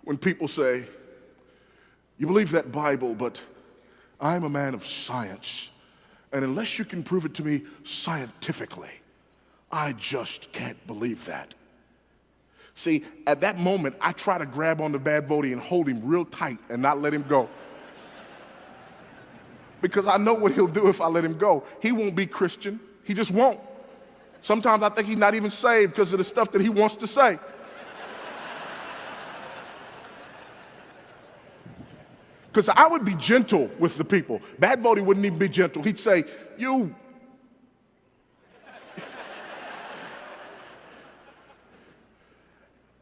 when people say, you believe that Bible, but I'm a man of science, and unless you can prove it to me scientifically, I just can't believe that. See, at that moment, I try to grab on the Bad Vody and hold him real tight and not let him go. Because I know what he'll do if I let him go. He won't be Christian. He just won't. Sometimes I think he's not even saved because of the stuff that he wants to say. Because I would be gentle with the people. Bad Vody wouldn't even be gentle. He'd say, you.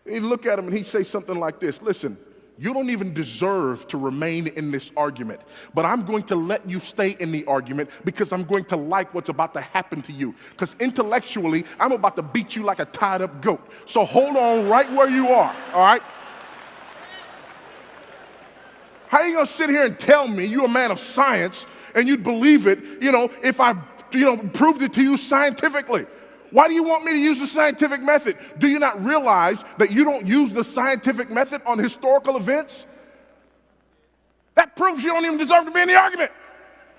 He'd look at him and he'd say something like this: listen, you don't even deserve to remain in this argument, but I'm going to let you stay in the argument because I'm going to like what's about to happen to you. Because intellectually, I'm about to beat you like a tied up goat. So hold on right where you are, all right? How are you going to sit here and tell me you're a man of science and you'd believe it, if I, proved it to you scientifically? Why do you want me to use the scientific method? Do you not realize that you don't use the scientific method on historical events? That proves you don't even deserve to be in the argument.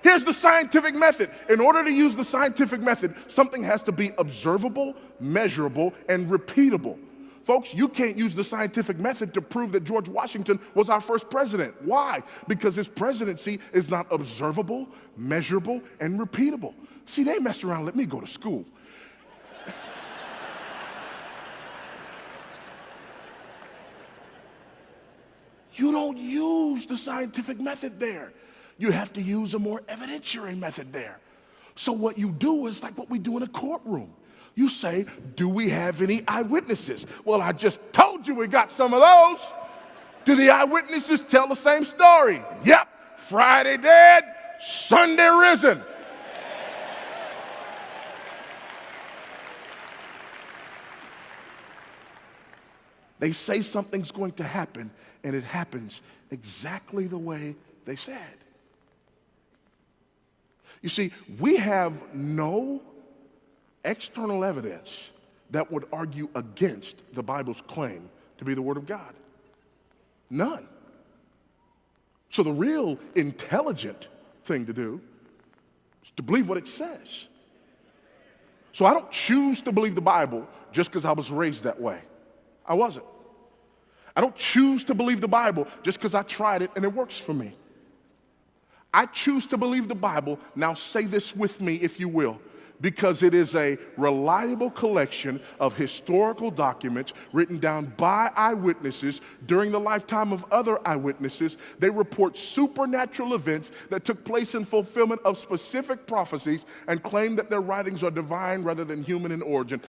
Here's the scientific method. In order to use the scientific method, something has to be observable, measurable, and repeatable. Folks, you can't use the scientific method to prove that George Washington was our first president. Why? Because his presidency is not observable, measurable, and repeatable. See, they messed around and let me go to school. You don't use the scientific method there. You have to use a more evidentiary method there. So what you do is like what we do in a courtroom. You say, do we have any eyewitnesses? Well, I just told you we got some of those. Do the eyewitnesses tell the same story? Yep, Friday dead, Sunday risen. They say something's going to happen, and it happens exactly the way they said. You see, we have no external evidence that would argue against the Bible's claim to be the Word of God. None. So the real intelligent thing to do is to believe what it says. So I don't choose to believe the Bible just because I was raised that way. I wasn't. I don't choose to believe the Bible just because I tried it and it works for me. I choose to believe the Bible, now say this with me if you will, because it is a reliable collection of historical documents written down by eyewitnesses during the lifetime of other eyewitnesses. They report supernatural events that took place in fulfillment of specific prophecies and claim that their writings are divine rather than human in origin.